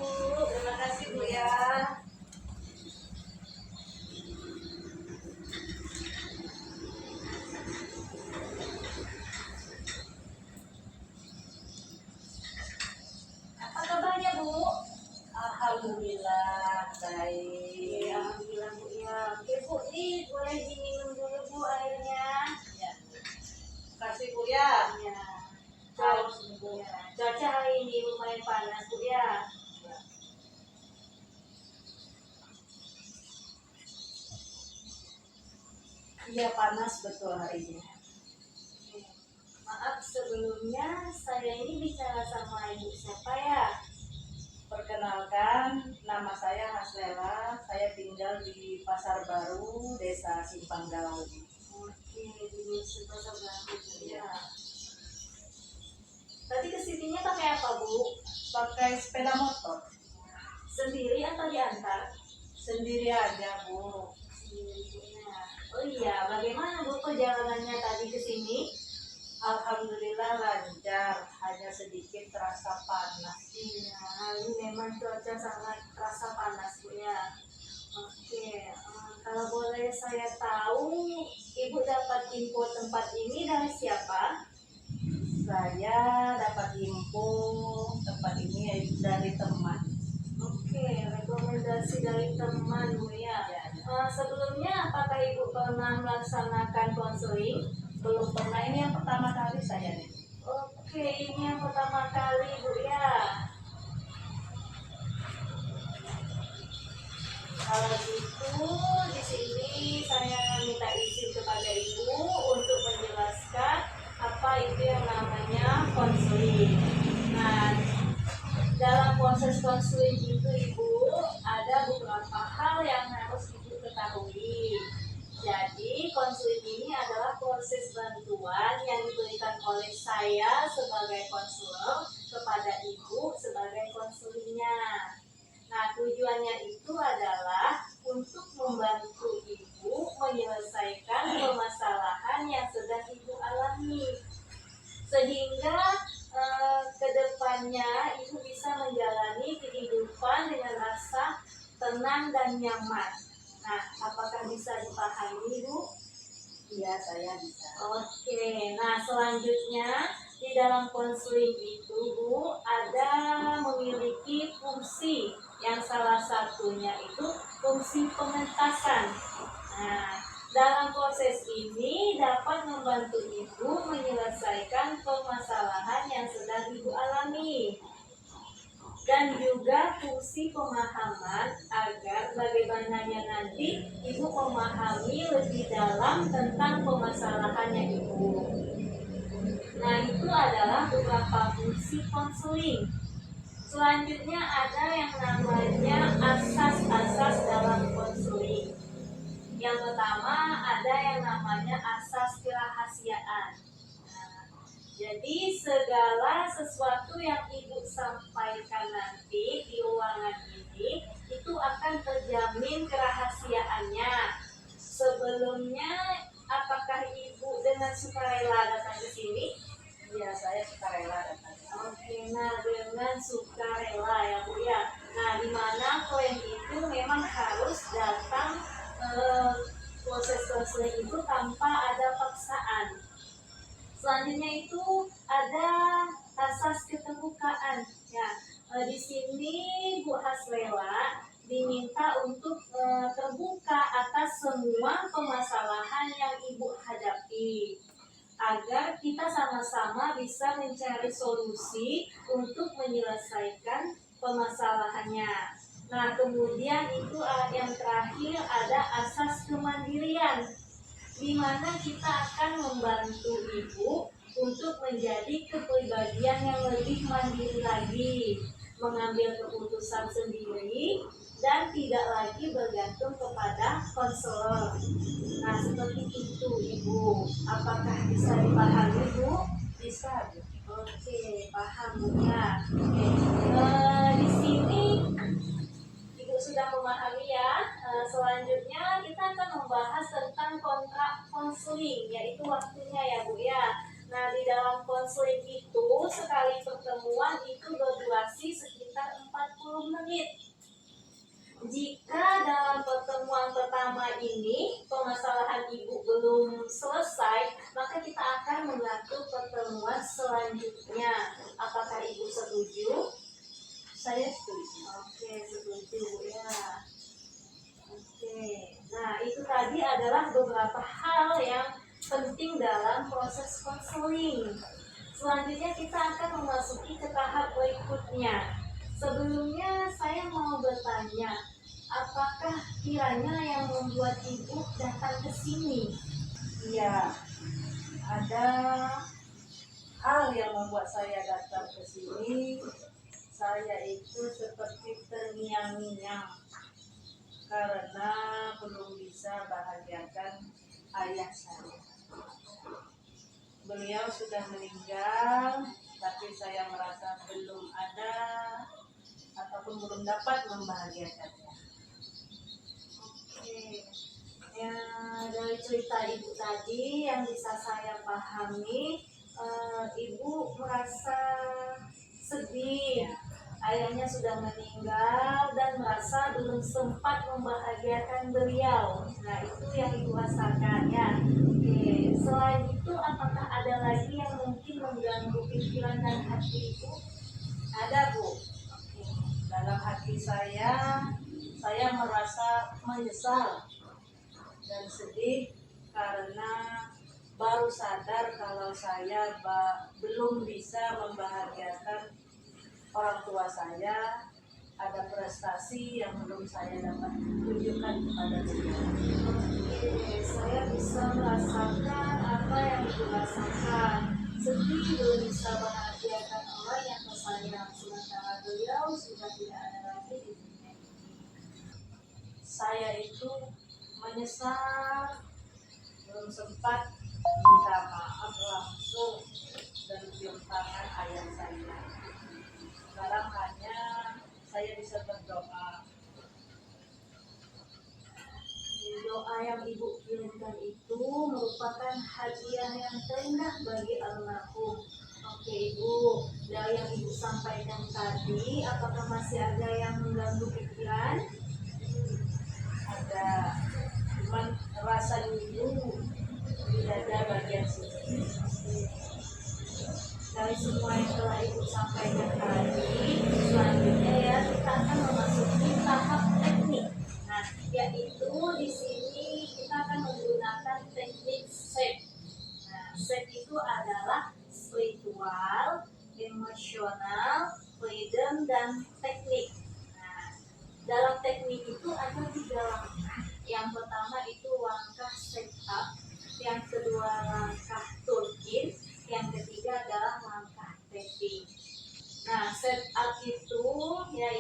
Bu. Terima kasih Bu ya. Apa kabarnya Bu? Alhamdulillah baik. Alhamdulillah Bu ya. Oke Bu, ini boleh diminum dulu Bu airnya. Ya. Kasih Bu ya. Ya. Haus Bu. Cuaca hari ini lumayan panas Bu ya. Iya panas betul hari ini. Maaf sebelumnya saya ini bicara sama Ibu siapa ya? Perkenalkan, nama saya Haslela. Saya tinggal di Pasar Baru, Desa Simpang Daun. Oke, di Pasar Baru ya. Tadi kesininya pakai apa Bu? Pakai sepeda motor. Sendiri atau diantar? Sendiri aja Bu. Oh iya, bagaimana Bu perjalanannya tadi ke sini? Alhamdulillah lancar, hanya sedikit terasa panas. Iya, ini memang cuaca sangat terasa panas Bu ya. Oke, kalau boleh saya tahu, Ibu dapat info tempat ini dari siapa? Saya dapat info tempat ini dari teman. Oke, rekomendasi dari teman Bu ya. Sebelumnya apakah Ibu pernah melaksanakan konseling? Belum pernah, ini yang pertama kali saya nih. Oke, ini yang pertama kali Bu ya. Kalau gitu, di sini saya minta izin kepada Ibu untuk menjelaskan apa itu yang namanya konseling. Nah, dalam proses konseling itu Ibu ada beberapa hal yang harus Ibu ketahui. Jadi konseling ini adalah proses bantuan yang diberikan oleh saya sebagai konselor kepada Ibu sebagai konselingnya. Nah, tujuannya itu adalah untuk membantu Ibu menyelesaikan permasalahan yang sedang Ibu alami. Sehingga kedepannya Ibu bisa menjalani kehidupan dengan rasa tenang dan nyaman. Nah, apakah bisa dipahami Bu? Iya, saya bisa. Oke, nah selanjutnya di dalam konseling itu Bu ada memiliki fungsi yang salah satunya itu fungsi pengentasan. Nah, dalam proses ini dapat membantu Ibu menyelesaikan permasalahan yang sedang Ibu alami. Dan juga fungsi pemahaman agar bagaimananya nanti Ibu memahami lebih dalam tentang permasalahannya Ibu. Nah, itu adalah beberapa fungsi konseling. Selanjutnya ada yang namanya asas-asas dalam konseling. Yang pertama ada yang namanya asas kerahasiaan. Jadi segala sesuatu yang Ibu sampaikan nanti di ruangan ini itu akan terjamin kerahasiaannya. Sebelumnya apakah Ibu dengan sukarela datang ke sini? Iya, saya sukarela datang. Oke, nah dengan sukarela ya Bu ya. Nah, di mana poin itu memang harus datang proses konseling itu tanpa ada paksaan. Selanjutnya itu ada asas keterbukaan. Ya, di sini Bu Haslela diminta untuk terbuka atas semua permasalahan yang Ibu hadapi agar kita sama-sama bisa mencari solusi untuk menyelesaikan permasalahannya. Nah, kemudian itu yang terakhir ada asas kemandirian, di mana kita akan membantu Ibu untuk menjadi kepribadian yang lebih mandiri lagi, mengambil keputusan sendiri dan tidak lagi bergantung kepada konselor. Nah, seperti itu Ibu. Apakah bisa dipahami Bu? Bisa Bu. Oke, paham Bu ya. Oke. Di sini Ibu sudah memahami ya. Selanjutnya kita akan membahas tentang kontrak konseling, yaitu waktunya ya Bu ya. Nah, di dalam konseling itu sekali pertemuan itu berdurasi sekitar 40 menit. Jika dalam pertemuan pertama ini permasalahan ibu belum selesai, maka kita akan mengatur pertemuan selanjutnya. Apakah ibu setuju? Saya setuju. Oke, setuju ya. Oke, nah itu tadi adalah beberapa hal yang penting dalam proses konseling. Selanjutnya kita akan memasuki ke tahap berikutnya. Sebelumnya saya mau bertanya, apakah kiranya yang membuat ibu datang ke sini? Iya, ada hal yang membuat saya datang ke sini. Saya itu seperti terngiang-ngiang karena belum bisa bahagiakan ayah saya. Beliau sudah meninggal, tapi saya merasa belum ada ataupun belum dapat membahagiakannya. Oke, ya dari cerita ibu tadi yang bisa saya pahami, ibu merasa sedih. Ayahnya sudah meninggal dan merasa belum sempat membahagiakan beliau. Nah, itu yang ibu rasakan ya. Oke, selain itu apakah ada lagi yang mungkin mengganggu pikiran dan hati ibu? Ada, Bu. Oke. Dalam hati saya merasa menyesal dan sedih karena baru sadar kalau saya belum bisa membahagiakan orang tua saya. Ada prestasi yang belum saya dapat tunjukkan kepada beliau. Oke, saya bisa merasakan apa yang ibu rasakan. Sedih belum bisa bahagiakan orang yang tersayang, sementara beliau sudah tidak ada lagi di dunia ini. Saya itu menyesal belum sempat minta maaf langsung dan cium tangan ayah saya. Sekarang hanya saya bisa berdoa. Doa yang ibu kirimkan itu merupakan hadiah yang terindah bagi almarhum. Oke ibu, dari yang ibu sampaikan tadi, apakah masih ada yang mengganggu pikiran? Ada, cuman rasa dulu di dada bagian sini. Dari semua yang telah ibu sampaikan tadi, selanjutnya ya kita akan memasuki tahap teknik. Nah, yaitu di sini kita akan menggunakan teknik SAFE. Nah, SAFE itu adalah spiritual, emosional, freedom, dan teknik. Nah, dalam teknik itu ada 3 langkah. Yang pertama itu langkah setup, yang kedua langkah turkin, yang ketiga adalah langkah tapping. Nah, setup itu ya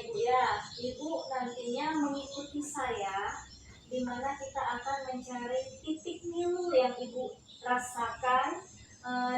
ibu nantinya mengikuti saya, di mana kita akan mencari titik nilu yang ibu rasakan,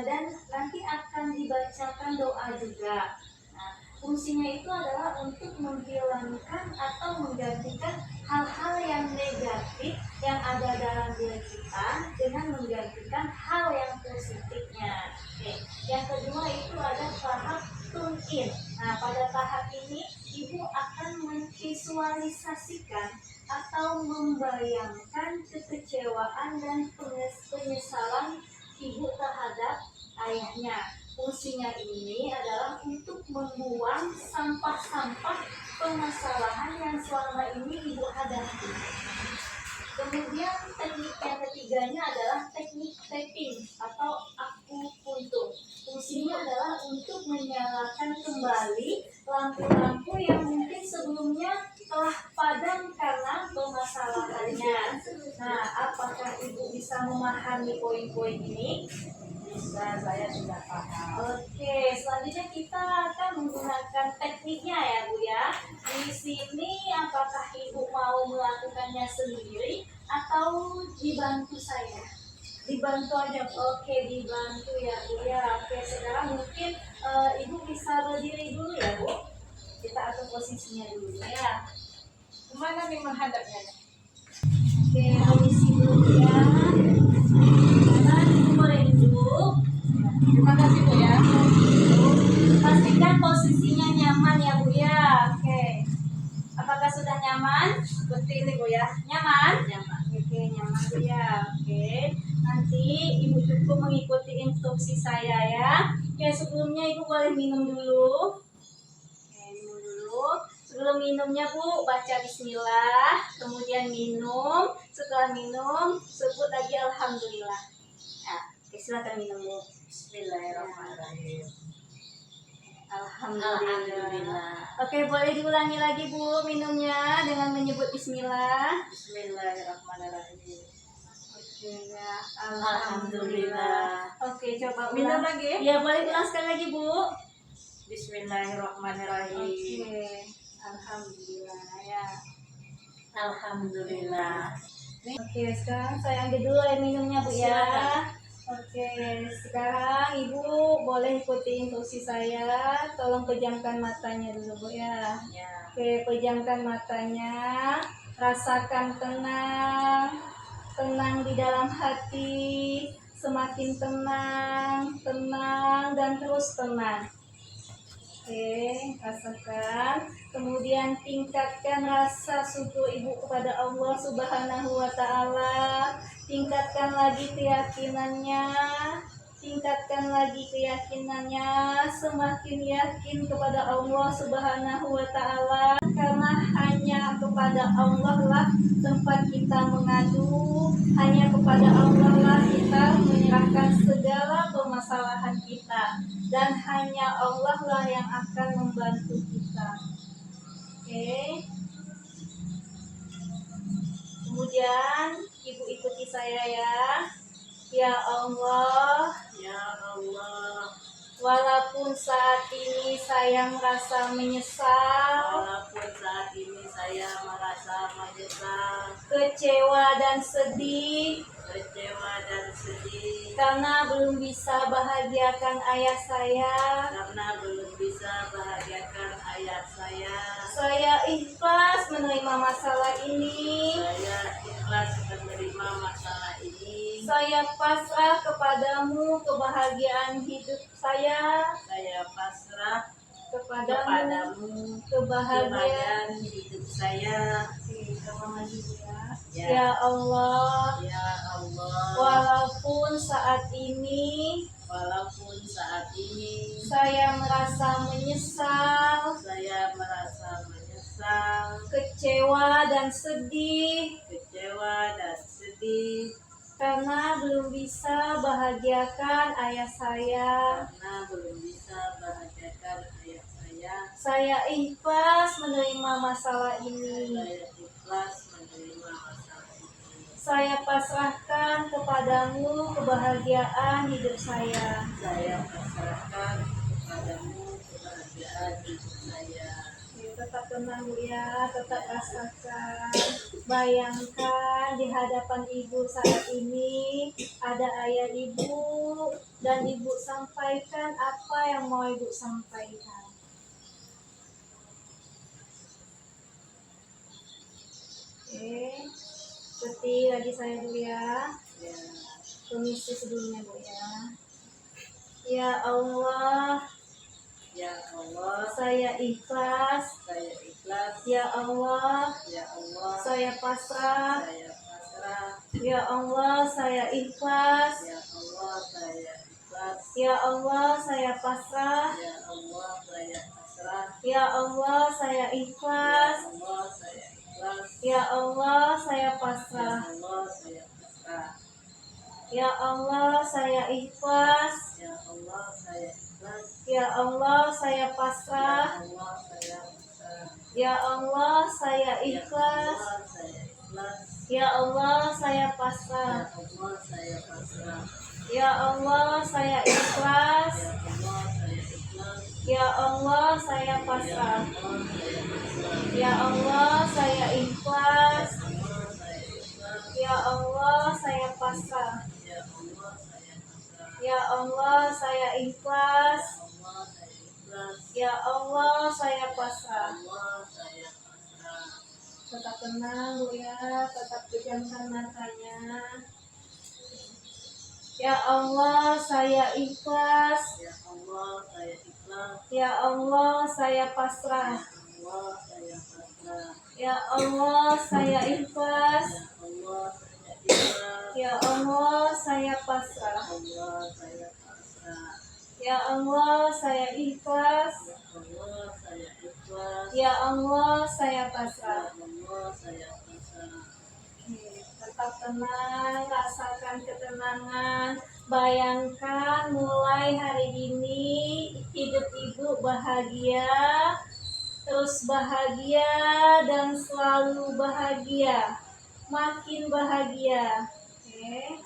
dan nanti akan dibacakan doa juga. Nah, fungsinya itu adalah untuk menghilangkan atau menggantikan hal-hal yang negatif yang ada dalam diri kita dengan menggantikan hal yang positifnya. Oke. Yang kedua itu ada tahap tune in. Nah, pada tahap ini ibu akan memvisualisasikan atau membayangkan kekecewaan dan penyesalan ibu terhadap ayahnya. Fungsinya ini adalah untuk membuang sampah-sampah permasalahan yang selama ini ibu hadapi. Kemudian teknik yang ketiganya adalah teknik tapping atau akupuntur. Fungsinya adalah untuk menyalakan kembali lampu-lampu yang mungkin sebelumnya telah padam karena permasalahannya. Nah, apakah ibu bisa memahami poin-poin ini? Bisa, saya sudah paham. Oke, selanjutnya kita akan menggunakan tekniknya ya Bu ya. Di sini apakah ibu mau melakukannya sendiri atau dibantu saya? Dibantu aja, Bu. Oke, dibantu ya Bu ya. Oke, sekarang mungkin ibu bisa berdiri dulu ya Bu. Kita atur posisinya dulu ya. Kemana nih menghadapnya? Oke, posisi dulu ya. Sekarang ibu boleh duduk. Terima kasih, Bu ya. Pastikan posisinya nyaman ya Bu ya. Oke. nyaman? Seperti ini Bu ya. Nyaman? Nyaman. Oke, nyaman Bu ya. Oke. Nanti Ibu cukup mengikuti instruksi saya ya. Oke, sebelumnya Ibu boleh minum dulu. Oke, minum dulu. Sebelum minumnya Bu, baca bismillah, kemudian minum. Setelah minum, sebut lagi alhamdulillah. Nah, oke, silakan minum Bu. Bismillahirrahmanirrahim. Alhamdulillah. Alhamdulillah. Oke, boleh diulangi lagi Bu minumnya dengan menyebut bismillah. Bismillahirrahmanirrahim. Oke ya. Alhamdulillah. Oke, coba Minum ulang. lagi? Ya, boleh ulang sekali lagi Bu. Bismillahirrahmanirrahim. Oke. Alhamdulillah ya. Alhamdulillah. Oke, sekarang saya ambil dulu air minumnya Bu ya. Silakan. Oke, sekarang Ibu boleh ikuti instruksi saya. Tolong pejamkan matanya dulu Bu ya. Ya. Oke, pejamkan matanya. Rasakan tenang. Tenang di dalam hati. Semakin tenang, tenang dan terus tenang. Oke, rasakan. Kemudian tingkatkan rasa syukur Ibu kepada Allah Subhanahu wa Ta'ala. Tingkatkan lagi keyakinannya. Tingkatkan lagi keyakinannya. Semakin yakin kepada Allah Subhanahu wa Ta'ala. Karena hanya kepada Allah lah tempat kita mengadu. Hanya kepada Allah lah kita menyerahkan segala permasalahan kita. Dan hanya Allah lah yang akan membantu kita. Oke. Kemudian Ibu ikuti saya ya. Ya Allah, Ya Allah. walaupun saat ini saya merasa menyesal, Walaupun saat ini saya merasa menyesal, kecewa dan sedih kecewa dan sedih karena belum bisa bahagiakan ayah saya. karena belum bisa bahagiakan ayah saya. Saya ikhlas menerima masalah ini. Saya ikhlas menerima masalah ini. Saya pasrah kepadamu kebahagiaan hidup saya. Saya pasrah Kepadamu kepadamu kebahagiaan. kebahagiaan hidup saya. Oke, sama lagi ya. Ya. Ya Allah, Ya Allah. walaupun saat ini Walaupun saat ini saya merasa menyesal, saya merasa menyesal, kecewa dan sedih kecewa dan sedih karena belum bisa bahagiakan ayah saya. karena belum bisa bahagiakan ayah saya. Saya ikhlas menerima masalah ini. Saya ikhlas menerima masalah ini. Saya pasrahkan kepadamu kebahagiaan hidup saya. Saya pasrahkan kepadamu kebahagiaan hidup saya. Oke, tetap tenang Bu ya, tetap rasakan. Bayangkan di hadapan Ibu saat ini ada ayah Ibu dan Ibu sampaikan apa yang mau Ibu sampaikan. Oke, seperti tadi saya Bu ya. Ya. Permisi sebelumnya Bu ya. Ya Allah, Ya Allah, saya ikhlas. saya ikhlas. Ya Allah, Ya Allah, saya pasrah. saya pasrah. Ya Allah, saya ikhlas. Ya Allah, saya ikhlas. Ya Allah, saya pasrah. Ya Allah, saya pasrah. Ya Allah, saya ikhlas. Ya Allah, saya ikhlas. Ya Allah, saya Ya pasrah. Allah, saya pasrah. Ya Allah, saya ikhlas. Ya Allah, saya ikhlas. Ya Allah, saya pasrah. Ya Allah, saya pasrah. Ya Allah, saya Ya ikhlas. Allah, saya ikhlas. Ya Allah, saya pasrah. Ya Allah, saya pasrah. Ya Allah, saya ikhlas. Ya Allah, saya ikhlas. Ya Allah, saya ikhlas. Ya Allah, saya Ya Allah, saya pasrah. pasrah. Ya Ya Allah, saya pasrah. Allah, saya ikhlas. Ya Allah, saya Ya Allah, saya ikhlas. pasrah. Allah, saya pasrah. Tetap tenang Bu ya, tetap pejamkan matanya. Ya Allah, saya ikhlas. Ya Allah, saya ikhlas. Ya Allah, saya pasrah. Ya Allah saya pasrah. Ya Allah, saya ikhlas. Ya Allah saya ikhlas. Ya Allah, saya ikhlas. Ya Ya Allah saya pasrah. Allah, saya pasrah. Ya Allah saya pasrah. Oke, tetap tenang, rasakan ketenangan. Bayangkan mulai hari ini hidup ibu bahagia, terus bahagia dan selalu bahagia, makin bahagia. Oke,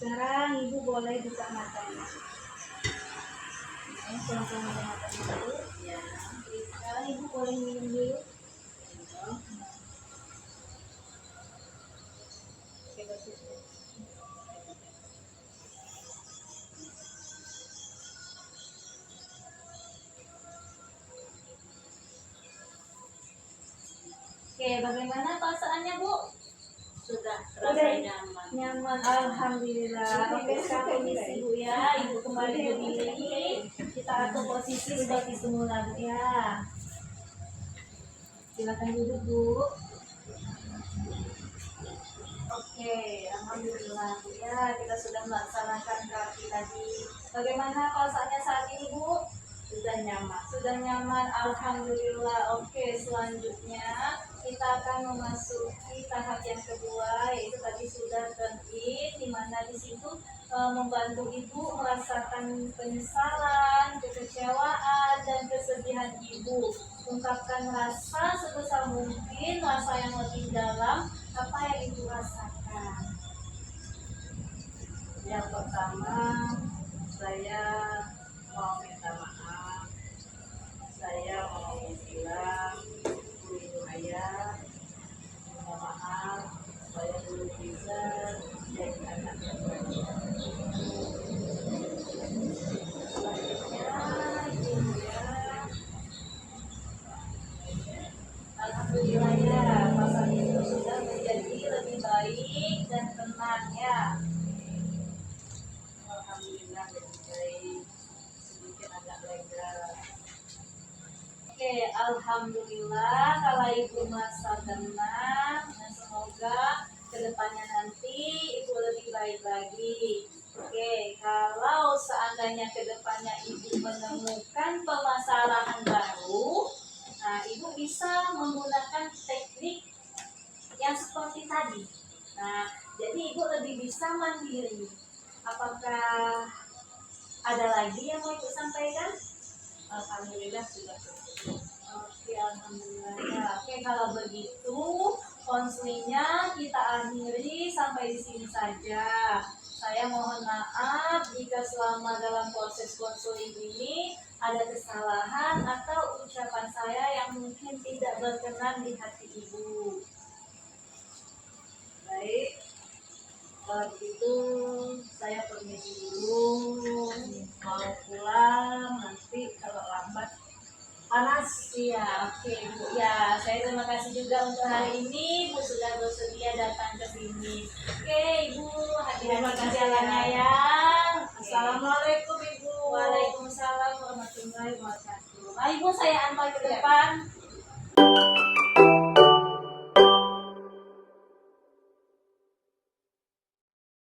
sekarang ibu boleh buka matanya. Oke, pelan-pelan buka matanya dulu. Ya. Oke, sekarang ibu boleh minum dulu. Oke, bagus. Oke, bagaimana perasaannya, Bu? Sudah Udah terasa nyaman. Nyaman, alhamdulillah. Oke, sekarang permisi Bu ya. Ibu kembali berdiri. Kita atur posisi seperti semula Bu ya. Silakan duduk Bu. Oke, alhamdulillah Bu ya. Kita sudah melaksanakan terapi tadi. Bagaimana perasaannya saat ini Bu? Sudah nyaman. Sudah nyaman, alhamdulillah. Oke, selanjutnya kita akan memasuki tahap yang kedua, yaitu tadi sudah turn-in, di mana di situ membantu ibu merasakan penyesalan, kekecewaan, dan kesedihan ibu. Ungkapkan rasa sebesar mungkin, rasa yang lebih dalam, apa yang ibu rasakan. Yang pertama, saya mau minta maaf. Saya mau bilang ibu ayah, minta maaf. Saya belum bisa jadi anak yang baik. Selanjutnya, ibu ya. Alhamdulillah ya, pasal itu sudah menjadi lebih baik dan tenang ya. Alhamdulillah lebih baik, sedikit agak lega. Oke, alhamdulillah kalau ibu merasa tenang, dan semoga kedepannya nanti ibu lebih baik lagi. Oke, kalau seandainya kedepannya ibu menemukan permasalahan baru, nah ibu bisa menggunakan teknik yang seperti tadi. Nah, jadi ibu lebih bisa mandiri. Apakah ada lagi yang mau ibu sampaikan? Alhamdulillah sudah cukup. Oke, alhamdulillah. Ya, oke, kalau begitu konselingnya kita akhiri sampai di sini saja. Saya mohon maaf jika selama dalam proses konseling ini ada kesalahan atau ucapan saya yang mungkin tidak berkenan di hati ibu. Baik, kalau begitu saya permisi dulu, mau pulang nanti kalau lambat panas. Iya, oke Bu. Ya, saya terima kasih juga untuk hari ini Bu sudah bersedia datang ke sini. Oke, Ibu, Terima hati-hati di kasih, jalannya ya. ya. Assalamualaikum Ibu. Waalaikumsalam warahmatullahi wabarakatuh. Nah, Ibu saya antar ke depan.